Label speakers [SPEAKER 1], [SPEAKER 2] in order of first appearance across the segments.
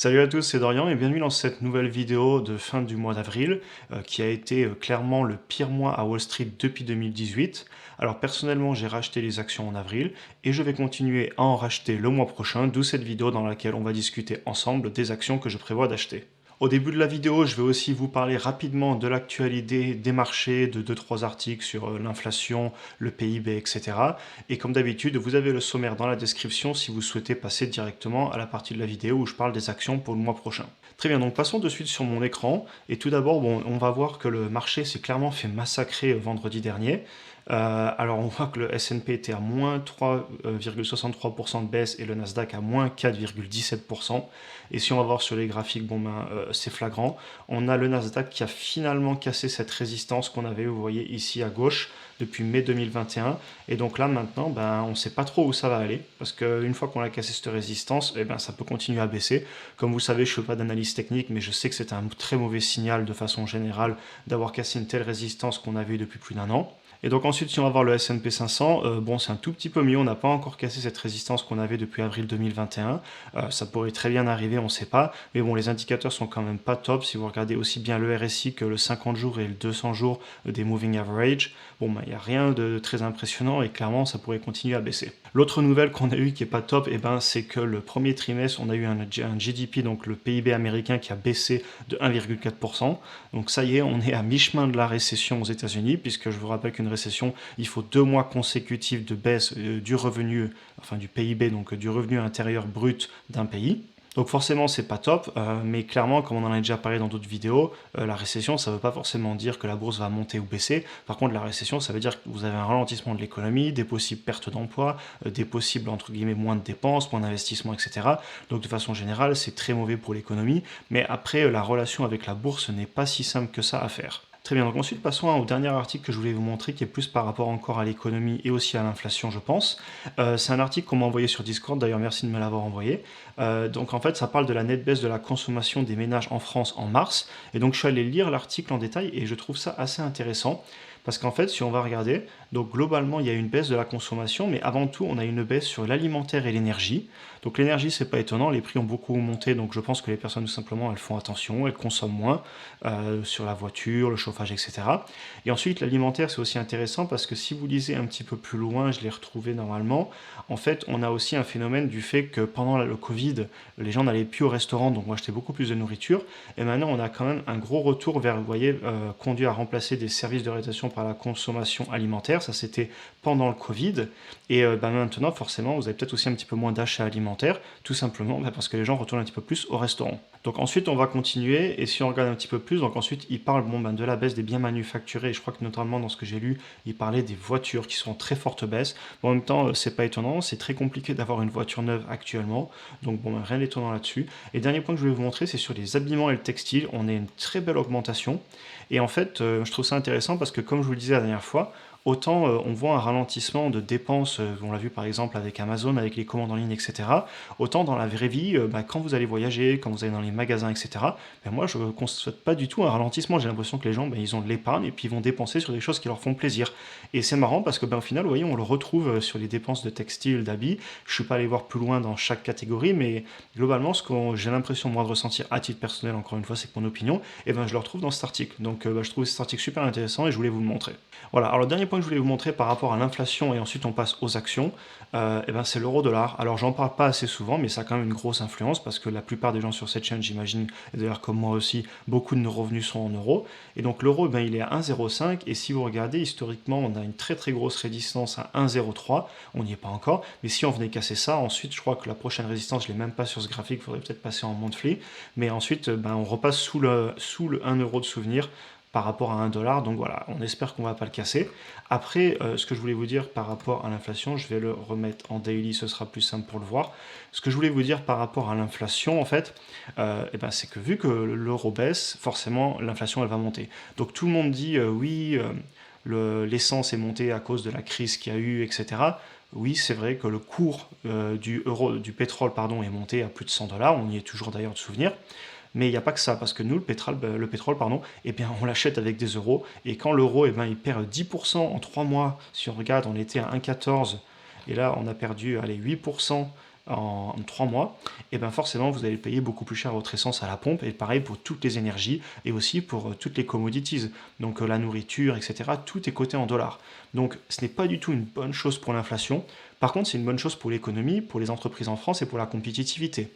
[SPEAKER 1] Salut à tous, c'est Dorian et bienvenue dans cette nouvelle vidéo de fin du mois d'avril qui a été clairement le pire mois à Wall Street depuis 2018. Alors personnellement j'ai racheté les actions en avril et je vais continuer à en racheter le mois prochain, d'où cette vidéo dans laquelle on va discuter ensemble des actions que je prévois d'acheter. Au début de la vidéo, je vais aussi vous parler rapidement de l'actualité des marchés, de deux trois articles sur l'inflation, le PIB, etc. Et comme d'habitude, vous avez le sommaire dans la description si vous souhaitez passer directement à la partie de la vidéo où je parle des actions pour le mois prochain. Très bien, donc passons de suite sur mon écran. Et tout d'abord, bon, on va voir que le marché s'est clairement fait massacrer vendredi dernier. Alors on voit que le S&P était à moins 3,63% de baisse et le Nasdaq à moins 4,17%. Et si on va voir sur les graphiques, bon ben c'est flagrant. On a le Nasdaq qui a finalement cassé cette résistance qu'on avait, vous voyez ici à gauche, depuis mai 2021. Et donc là maintenant, ben, on ne sait pas trop où ça va aller, parce qu'une fois qu'on a cassé cette résistance, eh ben, ça peut continuer à baisser. Comme vous savez, je ne fais pas d'analyse technique, mais je sais que c'est un très mauvais signal de façon générale d'avoir cassé une telle résistance qu'on avait depuis plus d'un an. Et donc ensuite, si on va voir le S&P 500, bon, c'est un tout petit peu mieux. On n'a pas encore cassé cette résistance qu'on avait depuis avril 2021. Ça pourrait très bien arriver, on ne sait pas. Mais bon, les indicateurs sont quand même pas top. Si vous regardez aussi bien le RSI que le 50 jours et le 200 jours des Moving Average, bon, il n'y a rien de très impressionnant et clairement, ça pourrait continuer à baisser. L'autre nouvelle qu'on a eue qui est pas top, ben, c'est que le premier trimestre, on a eu un GDP, donc le PIB américain, qui a baissé de 1,4%. Donc ça y est, on est à mi-chemin de la récession aux États-Unis, puisque je vous rappelle qu'une récession, il faut 2 mois consécutifs de baisse du revenu, enfin du PIB, donc du revenu intérieur brut d'un pays. Donc forcément c'est pas top, mais clairement comme on en a déjà parlé dans d'autres vidéos, la récession ça veut pas forcément dire que la bourse va monter ou baisser. Par contre la récession ça veut dire que vous avez un ralentissement de l'économie, des possibles pertes d'emploi, des possibles entre guillemets moins de dépenses, moins d'investissements, etc. Donc de façon générale c'est très mauvais pour l'économie, mais après la relation avec la bourse n'est pas si simple que ça à faire. Très bien, donc ensuite passons au dernier article que je voulais vous montrer qui est plus par rapport encore à l'économie et aussi à l'inflation je pense. C'est un article qu'on m'a envoyé sur Discord, d'ailleurs merci de me l'avoir envoyé. Donc en fait ça parle de la nette baisse de la consommation des ménages en France en mars. Et donc je suis allé lire l'article en détail et je trouve ça assez intéressant. Parce qu'en fait, si on va regarder, donc globalement, il y a une baisse de la consommation, mais avant tout, on a une baisse sur l'alimentaire et l'énergie. Donc l'énergie, c'est pas étonnant, les prix ont beaucoup monté, donc je pense que les personnes, tout simplement, elles font attention, elles consomment moins sur la voiture, le chauffage, etc. Et ensuite, l'alimentaire, c'est aussi intéressant parce que si vous lisez un petit peu plus loin, je l'ai retrouvé normalement, en fait, on a aussi un phénomène du fait que pendant le Covid, les gens n'allaient plus au restaurant, donc on achetait beaucoup plus de nourriture. Et maintenant, on a quand même un gros retour vers, vous voyez, conduit à remplacer des services de réalisation par la consommation alimentaire. Ça, c'était pendant le Covid. Et maintenant, forcément, vous avez peut-être aussi un petit peu moins d'achats alimentaires, tout simplement parce que les gens retournent un petit peu plus au restaurant. Donc ensuite, on va continuer. Et si on regarde un petit peu plus, donc ensuite, il parle de la baisse des biens manufacturés. Et je crois que notamment dans ce que j'ai lu, il parlait des voitures qui sont en très forte baisse. Bon, en même temps, c'est pas étonnant. C'est très compliqué d'avoir une voiture neuve actuellement. Donc rien d'étonnant là-dessus. Et dernier point que je voulais vous montrer, c'est sur les habillements et le textile. On a une très belle augmentation. Et en fait, je trouve ça intéressant parce que, comme je vous le disais la dernière fois, autant on voit un ralentissement de dépenses, on l'a vu par exemple avec Amazon, avec les commandes en ligne, etc. Autant dans la vraie vie, quand vous allez voyager, quand vous allez dans les magasins, etc., moi je ne constate pas du tout un ralentissement. J'ai l'impression que les gens, ils ont de l'épargne et puis ils vont dépenser sur des choses qui leur font plaisir. Et c'est marrant parce que au final, vous voyez, on le retrouve sur les dépenses de textile, d'habits. Je ne suis pas allé voir plus loin dans chaque catégorie, mais globalement, ce que j'ai l'impression moi de ressentir à titre personnel, encore une fois, c'est mon opinion, et je le retrouve dans cet article. Donc je trouve cet article super intéressant et je voulais vous le montrer. Voilà, alors le dernier point que je voulais vous montrer par rapport à l'inflation et ensuite on passe aux actions, c'est l'euro-dollar. Alors j'en parle pas assez souvent, mais ça a quand même une grosse influence parce que la plupart des gens sur cette chaîne, j'imagine, et d'ailleurs comme moi aussi, beaucoup de nos revenus sont en euros. Et donc l'euro, il est à 1,05 et si vous regardez historiquement, on a une très très grosse résistance à 1,03. On n'y est pas encore, mais si on venait casser ça, ensuite je crois que la prochaine résistance, je l'ai même pas sur ce graphique, il faudrait peut-être passer en monthly, mais ensuite on repasse sous le 1 euro de souvenir par rapport à 1 dollar. Donc voilà, on espère qu'on ne va pas le casser. Après, ce que je voulais vous dire par rapport à l'inflation, je vais le remettre en daily, ce sera plus simple pour le voir. Ce que je voulais vous dire par rapport à l'inflation, en fait, c'est que vu que l'euro baisse, forcément, l'inflation, elle va monter. Donc tout le monde dit, oui, l'essence est montée à cause de la crise qu'il y a eu, etc. Oui, c'est vrai que le cours du pétrole pardon, est monté à plus de 100 dollars, on y est toujours d'ailleurs de souvenir. Mais il n'y a pas que ça, parce que nous, le pétrole pardon, on l'achète avec des euros. Et quand l'euro, il perd 10% en 3 mois, si on regarde, on était à 1,14, et là, on a perdu allez, 8% en 3 mois, et bien forcément vous allez payer beaucoup plus cher votre essence à la pompe, et pareil pour toutes les énergies, et aussi pour toutes les commodities, donc la nourriture, etc. Tout est coté en dollars. Donc ce n'est pas du tout une bonne chose pour l'inflation. Par contre, c'est une bonne chose pour l'économie, pour les entreprises en France et pour la compétitivité.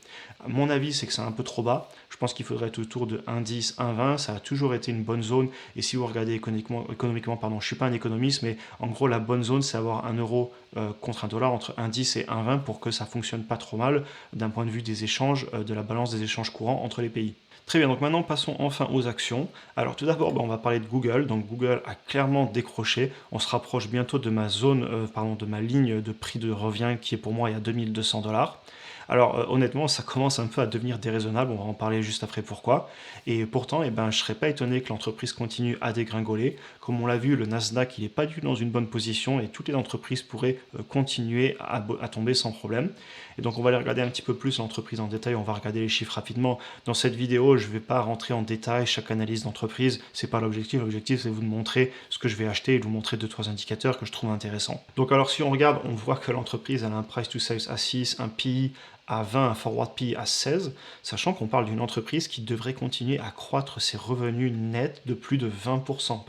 [SPEAKER 1] Mon avis, c'est que c'est un peu trop bas. Je pense qu'il faudrait être autour de 1,10, 1,20. Ça a toujours été une bonne zone. Et si vous regardez économiquement, pardon, je ne suis pas un économiste, mais en gros, la bonne zone, c'est avoir 1 euro contre un dollar entre 1,10 et 1,20 pour que ça fonctionne pas trop mal d'un point de vue des échanges, de la balance des échanges courants entre les pays. Très bien, donc maintenant passons enfin aux actions. Alors tout d'abord, on va parler de Google. Donc Google a clairement décroché. On se rapproche bientôt de ma zone, de ma ligne de prix de revient qui est pour moi il y a 2200 $. Alors honnêtement, ça commence un peu à devenir déraisonnable, on va en parler juste après pourquoi. Et pourtant, je ne serais pas étonné que l'entreprise continue à dégringoler. Comme on l'a vu, le Nasdaq, il n'est pas du tout dans une bonne position et toutes les entreprises pourraient continuer à tomber sans problème. Et donc on va aller regarder un petit peu plus l'entreprise en détail, on va regarder les chiffres rapidement. Dans cette vidéo, je ne vais pas rentrer en détail chaque analyse d'entreprise, c'est pas l'objectif. L'objectif, c'est de vous montrer ce que je vais acheter et de vous montrer 2-3 indicateurs que je trouve intéressants. Donc alors si on regarde, on voit que l'entreprise a un price to sales à 6, un PI à 20, un forward PI à 16, sachant qu'on parle d'une entreprise qui devrait continuer à croître ses revenus nets de plus de 20%,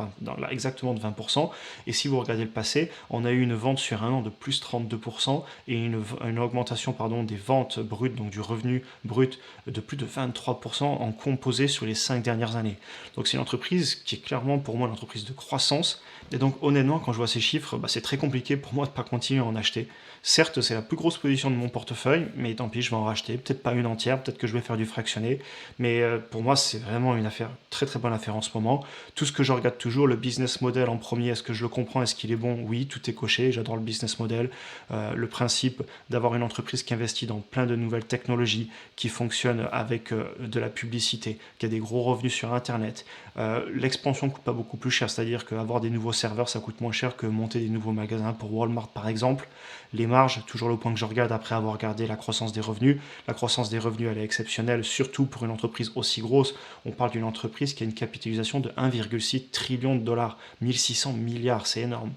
[SPEAKER 1] exactement de 20%. Et si vous regardez le passé, on a eu une vente sur un an de plus 32% et une augmentation des ventes brutes, donc du revenu brut, de plus de 23% en composé sur les 5 dernières années. Donc c'est une entreprise qui est clairement pour moi une entreprise de croissance. Et donc honnêtement, quand je vois ces chiffres, c'est très compliqué pour moi de ne pas continuer à en acheter. Certes, c'est la plus grosse position de mon portefeuille, mais tant pis, je vais en racheter. Peut-être pas une entière, peut-être que je vais faire du fractionné. Mais pour moi, c'est vraiment une affaire, très très bonne affaire en ce moment. Tout ce que je regarde toujours, le business model en premier, est-ce que je le comprends, est-ce qu'il est bon? Oui, tout est coché, j'adore le business model. Le principe d'avoir une entreprise qui investit dans plein de nouvelles technologies, qui fonctionne avec de la publicité, qui a des gros revenus sur Internet. L'expansion ne coûte pas beaucoup plus cher, c'est-à-dire qu'avoir des nouveaux serveurs, ça coûte moins cher que monter des nouveaux magasins pour Walmart par exemple. Les marges, toujours le point que je regarde après avoir regardé la croissance des revenus. La croissance des revenus, elle est exceptionnelle, surtout pour une entreprise aussi grosse. On parle d'une entreprise qui a une capitalisation de 1,6 trillion de dollars, 1600 milliards, c'est énorme.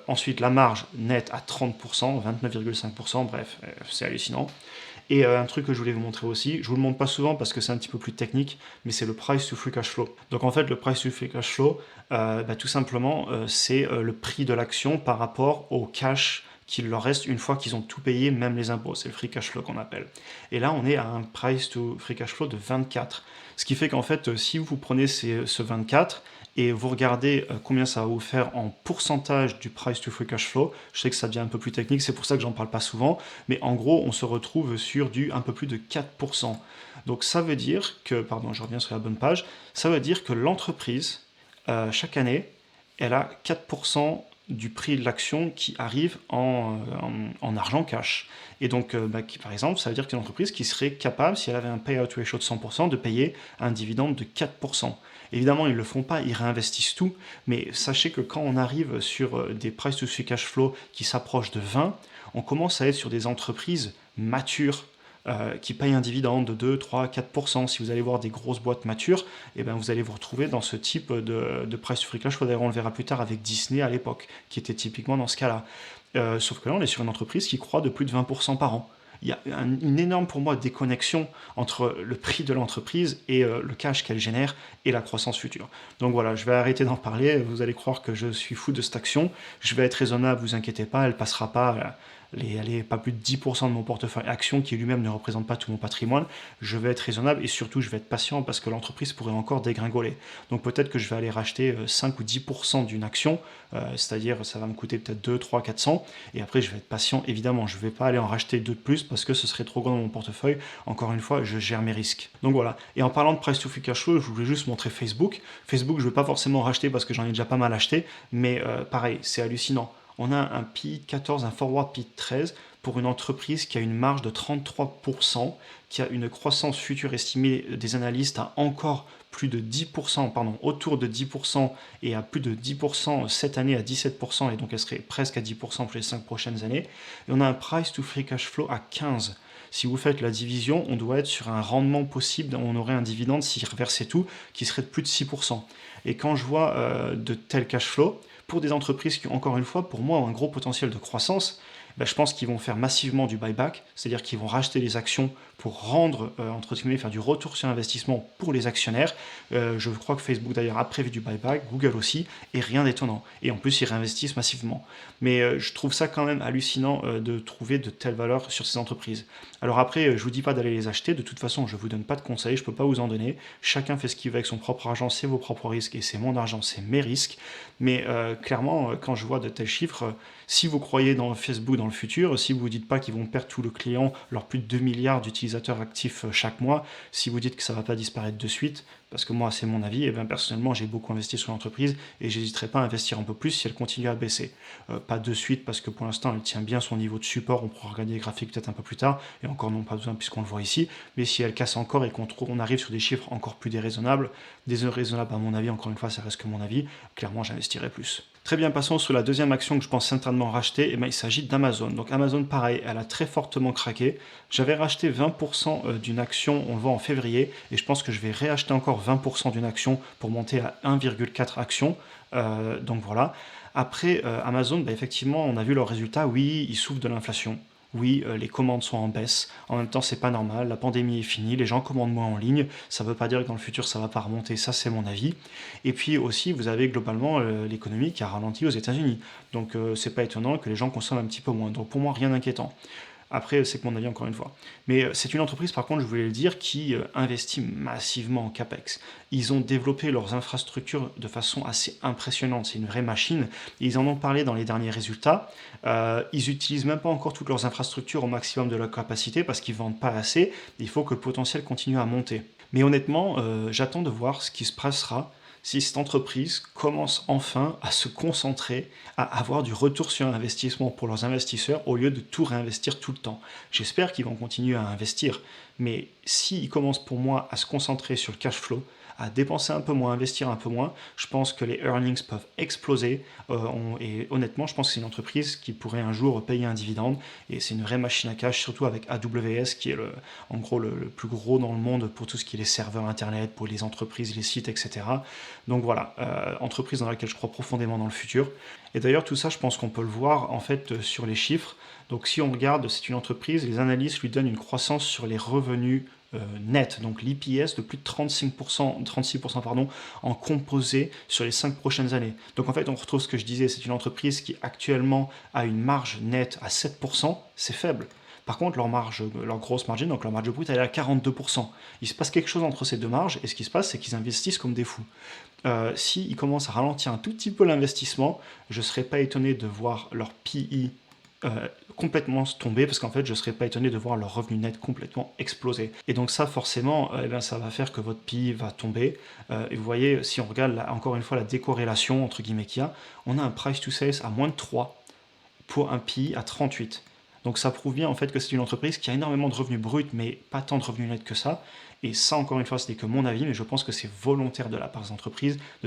[SPEAKER 1] Ensuite, la marge nette à 30%, 29,5%, bref, c'est hallucinant. Et un truc que je voulais vous montrer aussi, je vous le montre pas souvent parce que c'est un petit peu plus technique, mais c'est le price to free cash flow. Donc en fait, le price to free cash flow, tout simplement, c'est le prix de l'action par rapport au cash qu'il leur reste une fois qu'ils ont tout payé, même les impôts. C'est le free cash flow qu'on appelle. Et là, on est à un price to free cash flow de 24. Ce qui fait qu'en fait, si vous prenez ce 24 et vous regardez combien ça va vous faire en pourcentage du price to free cash flow, je sais que ça devient un peu plus technique, c'est pour ça que j'en parle pas souvent, mais en gros, on se retrouve sur du un peu plus de 4%. Donc ça veut dire que, pardon, je reviens sur la bonne page, ça veut dire que l'entreprise, chaque année, elle a 4% du prix de l'action qui arrive en argent cash. Et donc, par exemple, ça veut dire qu'une entreprise qui serait capable, si elle avait un payout ratio de 100%, de payer un dividende de 4%. Évidemment, ils ne le font pas, ils réinvestissent tout, mais sachez que quand on arrive sur des price to free cash flow qui s'approchent de 20, on commence à être sur des entreprises matures, qui payent un dividende de 2, 3, 4%. Si vous allez voir des grosses boîtes matures, vous allez vous retrouver dans ce type de price to free cash flow. D'ailleurs, on le verra plus tard avec Disney à l'époque, qui était typiquement dans ce cas-là. Sauf que là, on est sur une entreprise qui croît de plus de 20% par an. Il y a une énorme, pour moi, déconnexion entre le prix de l'entreprise et le cash qu'elle génère et la croissance future. Donc voilà, je vais arrêter d'en parler. Vous allez croire que je suis fou de cette action. Je vais être raisonnable, vous inquiétez pas, elle passera pas... Elle est pas plus de 10% de mon portefeuille action qui lui-même ne représente pas tout mon patrimoine. Je vais être raisonnable et surtout je vais être patient parce que l'entreprise pourrait encore dégringoler. Donc peut-être que je vais aller racheter 5 ou 10% d'une action, c'est-à-dire ça va me coûter peut-être 2, 3, 400 et après je vais être patient évidemment. Je ne vais pas aller en racheter 2 de plus parce que ce serait trop grand dans mon portefeuille. Encore une fois, je gère mes risques. Donc voilà. Et en parlant de price to free cash flow, je voulais juste montrer Facebook. Facebook, je ne vais pas forcément racheter parce que j'en ai déjà pas mal acheté, mais pareil, c'est hallucinant. On a un PI de 14, un forward PI de 13 pour une entreprise qui a une marge de 33%, qui a une croissance future estimée des analystes à encore plus de 10%, autour de 10% et à plus de 10% cette année à 17% et donc elle serait presque à 10% pour les 5 prochaines années. Et on a un price to free cash flow à 15. Si vous faites la division, on doit être sur un rendement possible, on aurait un dividende s'il reversait tout qui serait de plus de 6%. Et quand je vois de tels cash flow, pour des entreprises qui, encore une fois, pour moi, ont un gros potentiel de croissance, ben, je pense qu'ils vont faire massivement du buyback, c'est-à-dire qu'ils vont racheter les actions pour rendre, entre guillemets, faire du retour sur investissement pour les actionnaires. Je crois que Facebook d'ailleurs a prévu du buyback, Google aussi, et rien d'étonnant. Et en plus, ils réinvestissent massivement. Mais je trouve ça quand même hallucinant de trouver de telles valeurs sur ces entreprises. Alors après, je vous dis pas d'aller les acheter, de toute façon, je vous donne pas de conseils, je peux pas vous en donner. Chacun fait ce qu'il veut avec son propre argent, c'est vos propres risques, et c'est mon argent, c'est mes risques. Mais clairement, quand je vois de tels chiffres, si vous croyez dans Facebook dans le futur, si vous ne dites pas qu'ils vont perdre tout le client, leurs plus de 2 milliards d'utilisateurs actifs chaque mois, si vous dites que ça ne va pas disparaître de suite, parce que moi c'est mon avis, et bien personnellement j'ai beaucoup investi sur l'entreprise et j'hésiterai pas à investir un peu plus si elle continue à baisser. Pas de suite parce que pour l'instant elle tient bien son niveau de support, on pourra regarder les graphiques peut-être un peu plus tard, et encore non pas besoin puisqu'on le voit ici, mais si elle casse encore et qu'on arrive sur des chiffres encore plus déraisonnables à mon avis, encore une fois ça reste que mon avis, clairement j'investirai plus. Très bien, passons sur la deuxième action que je pense certainement racheter, et bien, il s'agit d'Amazon. Donc Amazon, pareil, elle a très fortement craqué. J'avais racheté 20% d'une action, on le voit en février, et je pense que je vais réacheter encore 20% d'une action pour monter à 1,4 actions. Donc voilà. Après, Amazon, ben, effectivement, on a vu leurs résultats, oui, ils souffrent de l'inflation. Oui, les commandes sont en baisse. En même temps, c'est pas normal. La pandémie est finie. Les gens commandent moins en ligne. Ça ne veut pas dire que dans le futur, ça va pas remonter. Ça, c'est mon avis. Et puis aussi, vous avez globalement l'économie qui a ralenti aux États-Unis. Donc, c'est pas étonnant que les gens consomment un petit peu moins. Donc, pour moi, rien d'inquiétant. Après, c'est que mon avis encore une fois. Mais c'est une entreprise, par contre, je voulais le dire, qui investit massivement en CAPEX. Ils ont développé leurs infrastructures de façon assez impressionnante. C'est une vraie machine. Ils en ont parlé dans les derniers résultats. Ils n'utilisent même pas encore toutes leurs infrastructures au maximum de leur capacité parce qu'ils ne vendent pas assez. Il faut que le potentiel continue à monter. Mais honnêtement, j'attends de voir ce qui se passera si cette entreprise commence enfin à se concentrer, à avoir du retour sur investissement pour leurs investisseurs au lieu de tout réinvestir tout le temps. J'espère qu'ils vont continuer à investir, mais s'ils commencent pour moi à se concentrer sur le cash flow, à dépenser un peu moins, investir un peu moins, je pense que les earnings peuvent exploser. Et honnêtement, je pense que c'est une entreprise qui pourrait un jour payer un dividende. Et c'est une vraie machine à cash, surtout avec AWS, qui est en gros le plus gros dans le monde pour tout ce qui est les serveurs Internet, pour les entreprises, les sites, etc. Donc voilà, entreprise dans laquelle je crois profondément dans le futur. Et d'ailleurs, tout ça, je pense qu'on peut le voir en fait sur les chiffres. Donc si on regarde, c'est une entreprise, les analystes lui donnent une croissance sur les revenus net, donc l'EPS de plus de 36% pardon, en composé sur les 5 prochaines années. Donc en fait, on retrouve ce que je disais, c'est une entreprise qui actuellement a une marge nette à 7%, c'est faible. Par contre, leur grosse margin, donc leur marge brute, elle est à 42%. Il se passe quelque chose entre ces deux marges, et ce qui se passe, c'est qu'ils investissent comme des fous. S'ils commencent à ralentir un tout petit peu l'investissement, je ne serais pas étonné de voir leur PI complètement tomber parce qu'en fait je ne serais pas étonné de voir leur revenu net complètement exploser. Et donc ça forcément ça va faire que votre PI va tomber. Et vous voyez, si on regarde encore une fois la décorrélation entre guillemets qu'il y a, on a un price to sales à moins de 3 pour un PI à 38. Donc ça prouve bien en fait que c'est une entreprise qui a énormément de revenus bruts mais pas tant de revenus nets que ça. Et ça, encore une fois, ce n'est que mon avis, mais je pense que c'est volontaire de la part de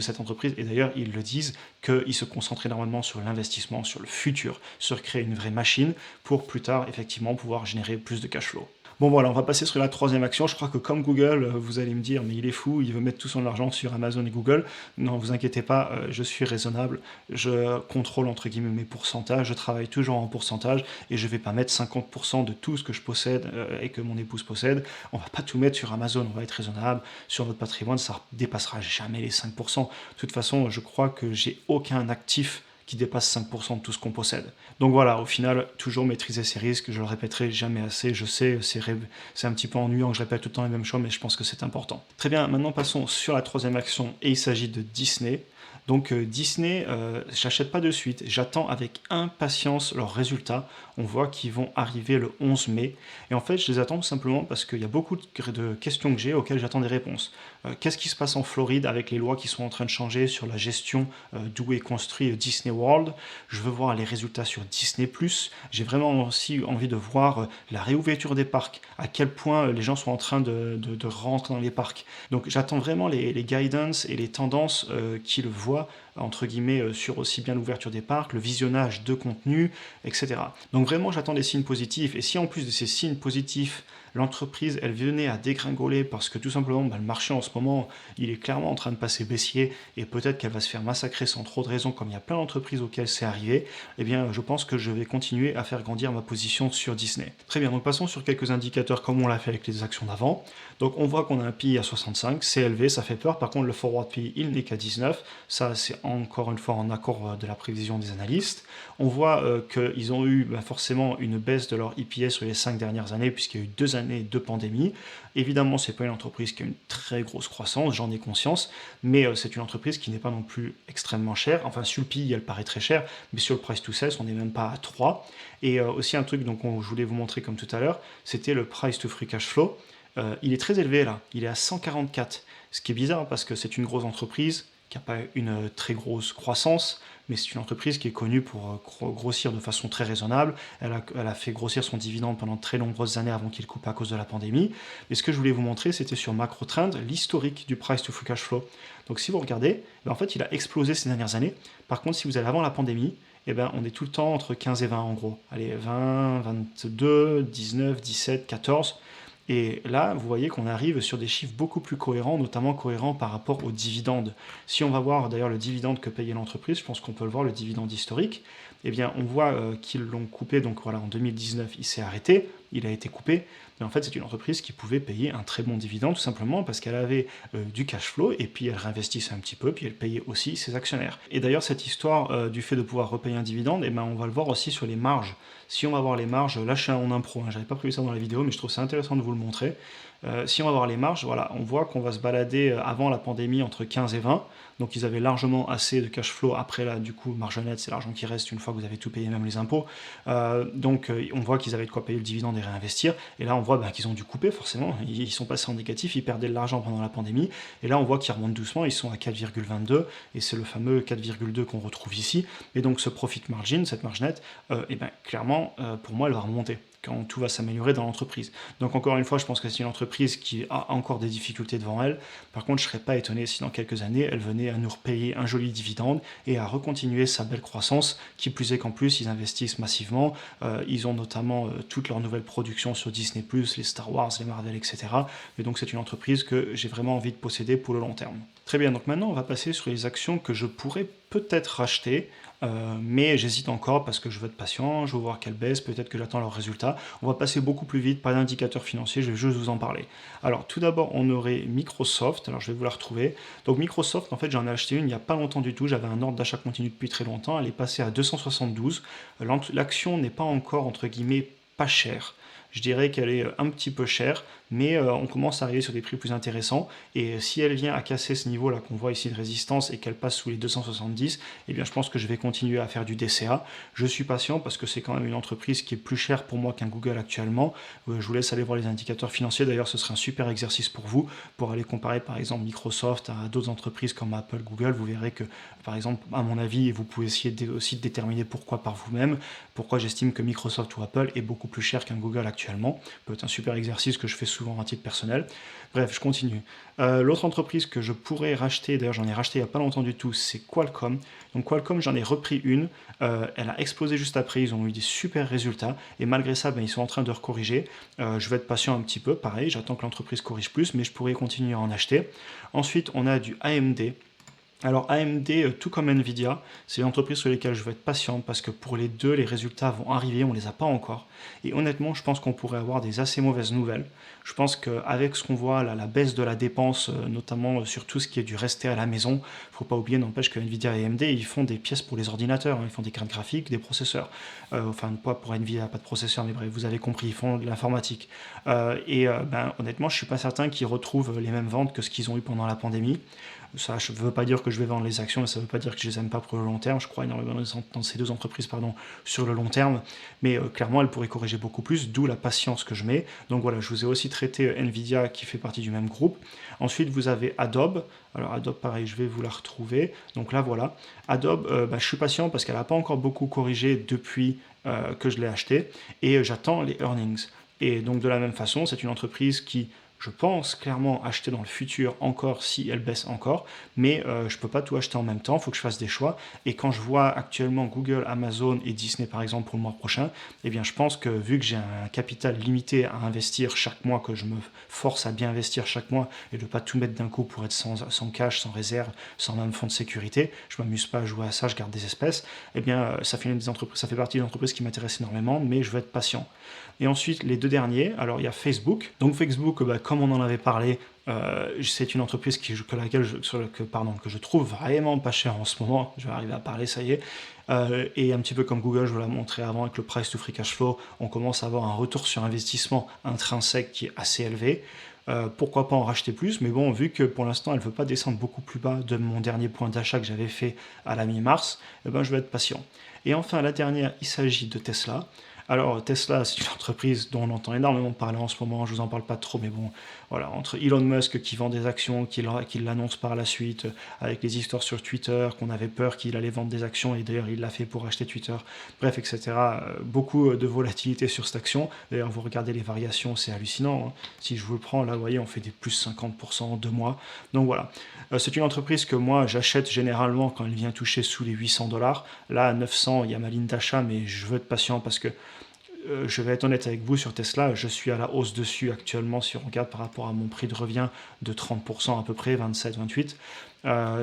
[SPEAKER 1] cette entreprise. Et d'ailleurs, ils le disent, qu'ils se concentrent énormément sur l'investissement, sur le futur, sur créer une vraie machine pour plus tard, effectivement, pouvoir générer plus de cash flow. Bon voilà, on va passer sur la troisième action. Je crois que comme Google, vous allez me dire, mais il est fou, il veut mettre tout son argent sur Amazon et Google. Non, vous inquiétez pas, je suis raisonnable. Je contrôle entre guillemets mes pourcentages. Je travaille toujours en pourcentage et je vais pas mettre 50% de tout ce que je possède et que mon épouse possède. On va pas tout mettre sur Amazon, on va être raisonnable. Sur notre patrimoine, ça dépassera jamais les 5%. De toute façon, je crois que j'ai aucun actif qui dépasse 5% de tout ce qu'on possède. Donc voilà, au final, toujours maîtriser ses risques, je le répéterai jamais assez, je sais, c'est un petit peu ennuyant que je répète tout le temps les mêmes choses, mais je pense que c'est important. Très bien, maintenant passons sur la troisième action, et il s'agit de Disney. Donc Disney, j'achète pas de suite, j'attends avec impatience leurs résultats. On voit qu'ils vont arriver le 11 mai. Et en fait, je les attends tout simplement parce qu'il y a beaucoup de questions que j'ai auxquelles j'attends des réponses. Qu'est-ce qui se passe en Floride avec les lois qui sont en train de changer sur la gestion d'où est construit Disney World? Je veux voir les résultats sur Disney+. J'ai vraiment aussi envie de voir la réouverture des parcs, à quel point les gens sont en train de rentrer dans les parcs. Donc j'attends vraiment les guidance et les tendances qui le voient entre guillemets sur aussi bien l'ouverture des parcs, le visionnage de contenu, etc. Donc vraiment j'attends des signes positifs, et si en plus de ces signes positifs L'entreprise, elle venait à dégringoler parce que tout simplement, le marché en ce moment, il est clairement en train de passer baissier et peut-être qu'elle va se faire massacrer sans trop de raison, comme il y a plein d'entreprises auxquelles c'est arrivé, eh bien, je pense que je vais continuer à faire grandir ma position sur Disney. Très bien, donc passons sur quelques indicateurs comme on l'a fait avec les actions d'avant. Donc on voit qu'on a un PI à 65, c'est élevé, ça fait peur. Par contre, le forward PI, il n'est qu'à 19. Ça, c'est encore une fois en accord de la prévision des analystes. On voit qu'ils ont eu forcément une baisse de leur EPS sur les 5 dernières années, puisqu'il y a eu 2 années de pandémie. Évidemment, c'est pas une entreprise qui a une très grosse croissance, j'en ai conscience, mais c'est une entreprise qui n'est pas non plus extrêmement chère. Enfin, sur le PI, elle paraît très chère, mais sur le price to sales, on n'est même pas à 3. Et aussi un truc donc, je voulais vous montrer comme tout à l'heure, c'était le price to free cash flow. Il est très élevé là, il est à 144, ce qui est bizarre parce que c'est une grosse entreprise qui n'a pas une très grosse croissance, mais c'est une entreprise qui est connue pour grossir de façon très raisonnable. Elle a fait grossir son dividende pendant de très nombreuses années avant qu'il coupe à cause de la pandémie. Et ce que je voulais vous montrer, c'était sur MacroTrend, l'historique du price to free cash flow. Donc si vous regardez, en fait, il a explosé ces dernières années. Par contre, si vous allez avant la pandémie, on est tout le temps entre 15 et 20 en gros. Allez, 20, 22, 19, 17, 14. Et là, vous voyez qu'on arrive sur des chiffres beaucoup plus cohérents, notamment cohérents par rapport aux dividendes. Si on va voir d'ailleurs le dividende que payait l'entreprise, je pense qu'on peut le voir, le dividende historique, on voit qu'ils l'ont coupé, donc voilà, en 2019, il s'est arrêté, il a été coupé, mais en fait, c'est une entreprise qui pouvait payer un très bon dividende, tout simplement parce qu'elle avait du cash flow, et puis elle réinvestissait un petit peu, puis elle payait aussi ses actionnaires. Et d'ailleurs, cette histoire du fait de pouvoir repayer un dividende, on va le voir aussi sur les marges. Si on va voir les marges, là je suis en impro, j'avais pas prévu ça dans la vidéo, mais je trouve ça intéressant de vous le montrer. Si on va voir les marges, voilà, on voit qu'on va se balader avant la pandémie entre 15 et 20, donc ils avaient largement assez de cash flow. Après là, du coup, marge nette, c'est l'argent qui reste une fois que vous avez tout payé, même les impôts. On voit qu'ils avaient de quoi payer le dividende et réinvestir. Et là, on voit qu'ils ont dû couper, forcément. Ils sont passés en négatif, ils perdaient de l'argent pendant la pandémie. Et là, on voit qu'ils remontent doucement, ils sont à 4,22, et c'est le fameux 4,2 qu'on retrouve ici. Et donc ce profit margin, cette marge nette, clairement, pour moi, elle va remonter quand tout va s'améliorer dans l'entreprise. Donc encore une fois, je pense que c'est une entreprise qui a encore des difficultés devant elle. Par contre, je ne serais pas étonné si dans quelques années, elle venait à nous repayer un joli dividende et à recontinuer sa belle croissance, qui plus est qu'en plus, ils investissent massivement. Ils ont notamment toutes leurs nouvelles productions sur Disney+, les Star Wars, les Marvel, etc. Et donc c'est une entreprise que j'ai vraiment envie de posséder pour le long terme. Très bien, donc maintenant on va passer sur les actions que je pourrais peut-être racheter, mais j'hésite encore parce que je veux être patient, je veux voir qu'elles baissent, peut-être que j'attends leurs résultats. On va passer beaucoup plus vite, pas d'indicateur financier, je vais juste vous en parler. Alors tout d'abord, on aurait Microsoft, alors je vais vous la retrouver. Donc Microsoft, en fait, j'en ai acheté une il n'y a pas longtemps du tout, j'avais un ordre d'achat continu depuis très longtemps, elle est passée à 272. L'action n'est pas encore, entre guillemets, pas chère. Je dirais qu'elle est un petit peu chère, mais on commence à arriver sur des prix plus intéressants. Et si elle vient à casser ce niveau-là qu'on voit ici de résistance et qu'elle passe sous les 270, je pense que je vais continuer à faire du DCA. Je suis patient parce que c'est quand même une entreprise qui est plus chère pour moi qu'un Google actuellement. Je vous laisse aller voir les indicateurs financiers. D'ailleurs, ce serait un super exercice pour vous, pour aller comparer par exemple Microsoft à d'autres entreprises comme Apple, Google. Vous verrez que, par exemple, à mon avis, vous pouvez essayer aussi de déterminer pourquoi par vous-même, pourquoi j'estime que Microsoft ou Apple est beaucoup plus cher qu'un Google actuellement. Ça peut être un super exercice que je fais souvent à titre personnel. Bref, je continue. L'autre entreprise que je pourrais racheter, d'ailleurs j'en ai racheté il n'y a pas longtemps du tout, c'est Qualcomm. Donc Qualcomm, j'en ai repris une. Elle a explosé juste après, ils ont eu des super résultats. Et malgré ça, ils sont en train de recorriger. Je vais être patient un petit peu, pareil, j'attends que l'entreprise corrige plus, mais je pourrais continuer à en acheter. Ensuite, on a du AMD. Alors AMD, tout comme Nvidia, c'est une entreprise sur lesquelles je vais être patient parce que pour les deux, les résultats vont arriver, on ne les a pas encore. Et honnêtement, je pense qu'on pourrait avoir des assez mauvaises nouvelles. Je pense qu'avec ce qu'on voit, là, la baisse de la dépense, notamment sur tout ce qui est du rester à la maison, il ne faut pas oublier, n'empêche que Nvidia et AMD, ils font des pièces pour les ordinateurs, ils font des cartes graphiques, des processeurs. Enfin, pas pour Nvidia, pas de processeur, mais bref, vous avez compris, ils font de l'informatique. Honnêtement, je ne suis pas certain qu'ils retrouvent les mêmes ventes que ce qu'ils ont eu pendant la pandémie. Ça ne veut pas dire que je vais vendre les actions, et ça ne veut pas dire que je les aime pas pour le long terme. Je crois énormément dans ces deux entreprises sur le long terme, mais clairement, elles pourraient corriger beaucoup plus, d'où la patience que je mets. Donc voilà, je vous ai aussi traité Nvidia qui fait partie du même groupe. Ensuite, vous avez Adobe. Alors Adobe, pareil, je vais vous la retrouver. Donc là, voilà. Adobe, je suis patient parce qu'elle n'a pas encore beaucoup corrigé depuis que je l'ai acheté, et j'attends les earnings. Et donc de la même façon, c'est une entreprise qui Je pense clairement acheter dans le futur encore si elle baisse encore, mais je ne peux pas tout acheter en même temps, il faut que je fasse des choix. Et quand je vois actuellement Google, Amazon et Disney par exemple pour le mois prochain, eh bien je pense que vu que j'ai un capital limité à investir chaque mois, que je me force à bien investir chaque mois et de ne pas tout mettre d'un coup pour être sans cash, sans réserve, sans même fonds de sécurité, je ne m'amuse pas à jouer à ça, je garde des espèces, eh bien ça fait partie des entreprises qui m'intéressent énormément, mais je veux être patient. Et ensuite, les deux derniers, alors il y a Facebook. Donc Facebook, comme on en avait parlé, c'est une entreprise que je trouve vraiment pas chère en ce moment. Je vais arriver à parler, ça y est. Et un petit peu comme Google, je vous l'ai montré avant avec le price to free cash flow, on commence à avoir un retour sur investissement intrinsèque qui est assez élevé. Pourquoi pas en racheter plus, mais bon, vu que pour l'instant elle ne veut pas descendre beaucoup plus bas de mon dernier point d'achat que j'avais fait à la mi-mars, eh ben, je vais être patient. Et enfin, la dernière, il s'agit de Tesla. Alors Tesla, c'est une entreprise dont on entend énormément parler en ce moment, je vous en parle pas trop, mais bon, voilà, entre Elon Musk qui vend des actions, qui l'annonce par la suite, avec les histoires sur Twitter, qu'on avait peur qu'il allait vendre des actions, et d'ailleurs il l'a fait pour acheter Twitter, bref, etc. Beaucoup de volatilité sur cette action, d'ailleurs vous regardez les variations, c'est hallucinant, hein. Si je vous le prends, là vous voyez, on fait des plus 50% en 2 mois, donc voilà. C'est une entreprise que moi j'achète généralement quand elle vient toucher sous les 800 $. Là à 900, il y a ma ligne d'achat, mais je veux être patient parce que je vais être honnête avec vous sur Tesla, je suis à la hausse dessus actuellement si on regarde par rapport à mon prix de revient de 30% à peu près, 27-28.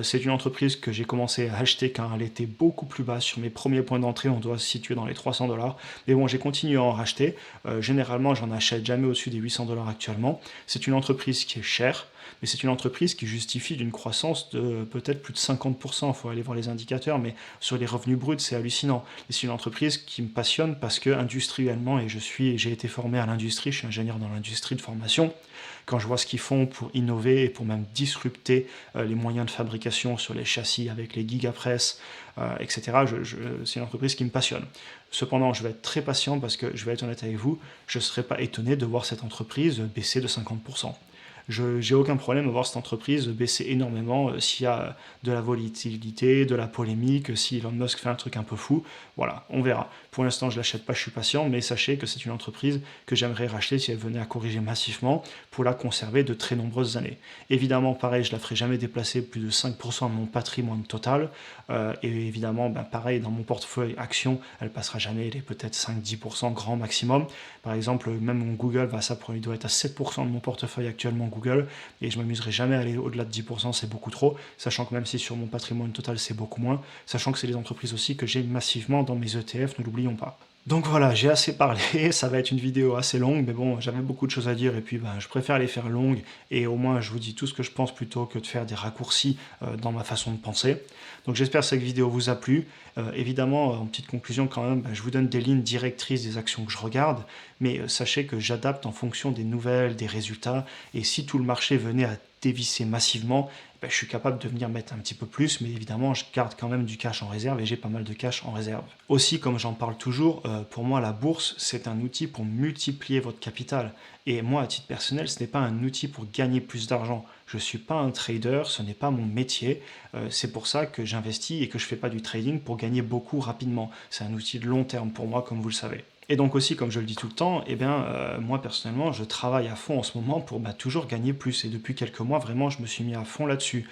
[SPEAKER 1] C'est une entreprise que j'ai commencé à acheter quand elle était beaucoup plus basse. Sur mes premiers points d'entrée, on doit se situer dans les 300 $. Mais bon, j'ai continué à en racheter. Généralement, j'en achète jamais au-dessus des 800 $ actuellement. C'est une entreprise qui est chère, mais c'est une entreprise qui justifie d'une croissance de peut-être plus de 50%. Il faut aller voir les indicateurs, mais sur les revenus bruts, c'est hallucinant. Et c'est une entreprise qui me passionne parce que industriellement, et j'ai été formé à l'industrie, je suis ingénieur dans l'industrie de formation. Quand je vois ce qu'ils font pour innover et pour même disrupter les moyens de fabrication sur les châssis avec les gigapress, etc., c'est une entreprise qui me passionne. Cependant, je vais être très patient parce que je vais être honnête avec vous, je ne serais pas étonné de voir cette entreprise baisser de 50%. Je n'ai aucun problème à voir cette entreprise baisser énormément s'il y a de la volatilité, de la polémique, si Elon Musk fait un truc un peu fou. Voilà, on verra. Pour l'instant, je ne l'achète pas, je suis patient, mais sachez que c'est une entreprise que j'aimerais racheter si elle venait à corriger massivement pour la conserver de très nombreuses années. Évidemment, pareil, je ne la ferai jamais déplacer plus de 5% de mon patrimoine total. Et évidemment, pareil, dans mon portefeuille action, elle passera jamais les peut-être 5-10% grand maximum. Par exemple, même mon Google, il doit être à 7% de mon portefeuille actuellement Google, et je m'amuserai jamais à aller au-delà de 10%, c'est beaucoup trop, sachant que même si sur mon patrimoine total c'est beaucoup moins, sachant que c'est des entreprises aussi que j'ai massivement dans mes ETF, ne l'oublions pas. Donc voilà, j'ai assez parlé, ça va être une vidéo assez longue, mais bon, j'avais beaucoup de choses à dire, et puis je préfère les faire longues, et au moins je vous dis tout ce que je pense plutôt que de faire des raccourcis dans ma façon de penser. Donc j'espère que cette vidéo vous a plu. Évidemment, en petite conclusion quand même, je vous donne des lignes directrices des actions que je regarde, mais sachez que j'adapte en fonction des nouvelles, des résultats, et si tout le marché venait à dévisser massivement, je suis capable de venir mettre un petit peu plus, mais évidemment, je garde quand même du cash en réserve et j'ai pas mal de cash en réserve. Aussi, comme j'en parle toujours, pour moi, la bourse, c'est un outil pour multiplier votre capital. Et moi, à titre personnel, ce n'est pas un outil pour gagner plus d'argent. Je ne suis pas un trader, ce n'est pas mon métier. C'est pour ça que j'investis et que je ne fais pas du trading pour gagner beaucoup rapidement. C'est un outil de long terme pour moi, comme vous le savez. Et donc aussi, comme je le dis tout le temps, moi personnellement, je travaille à fond en ce moment pour toujours gagner plus. Et depuis quelques mois, vraiment, je me suis mis à fond là-dessus.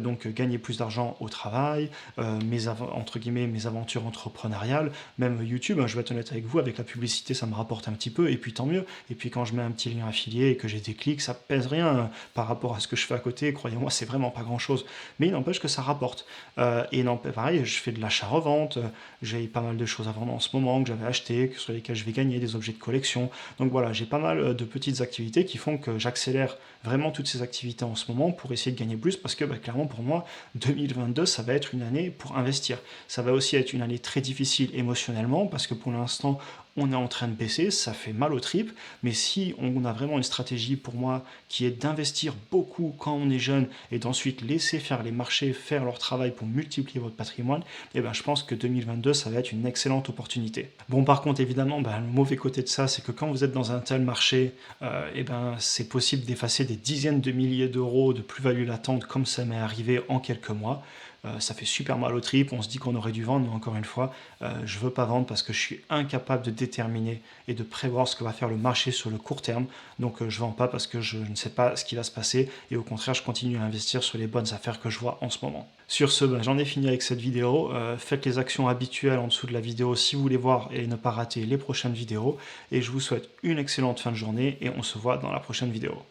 [SPEAKER 1] Donc gagner plus d'argent au travail, entre guillemets mes aventures entrepreneuriales, même YouTube, je vais être honnête avec vous, avec la publicité ça me rapporte un petit peu, et puis tant mieux. Et puis quand je mets un petit lien affilié et que j'ai des clics, ça pèse rien par rapport à ce que je fais à côté, croyez-moi, c'est vraiment pas grand-chose. Mais il n'empêche que ça rapporte. Pareil, je fais de l'achat-revente, j'ai pas mal de choses à vendre en ce moment que j'avais acheté, sur lesquelles je vais gagner, des objets de collection. Donc voilà, j'ai pas mal de petites activités qui font que j'accélère vraiment toutes ces activités en ce moment pour essayer de gagner plus, parce que clairement pour moi, 2022, ça va être une année pour investir. Ça va aussi être une année très difficile émotionnellement, parce que pour l'instant, on est en train de baisser, ça fait mal aux tripes, mais si on a vraiment une stratégie pour moi qui est d'investir beaucoup quand on est jeune et d'ensuite laisser faire les marchés faire leur travail pour multiplier votre patrimoine, je pense que 2022, ça va être une excellente opportunité. Bon, par contre, évidemment, le mauvais côté de ça, c'est que quand vous êtes dans un tel marché, c'est possible d'effacer des dizaines de milliers d'euros de plus-value latente comme ça m'est arrivé en quelques mois. ça fait super mal aux tripes, on se dit qu'on aurait dû vendre, mais encore une fois, je veux pas vendre parce que je suis incapable de déterminer et de prévoir ce que va faire le marché sur le court terme. Donc je vends pas parce que je ne sais pas ce qui va se passer et au contraire, je continue à investir sur les bonnes affaires que je vois en ce moment. Sur ce, j'en ai fini avec cette vidéo. Faites les actions habituelles en dessous de la vidéo si vous voulez voir et ne pas rater les prochaines vidéos. Et je vous souhaite une excellente fin de journée et on se voit dans la prochaine vidéo.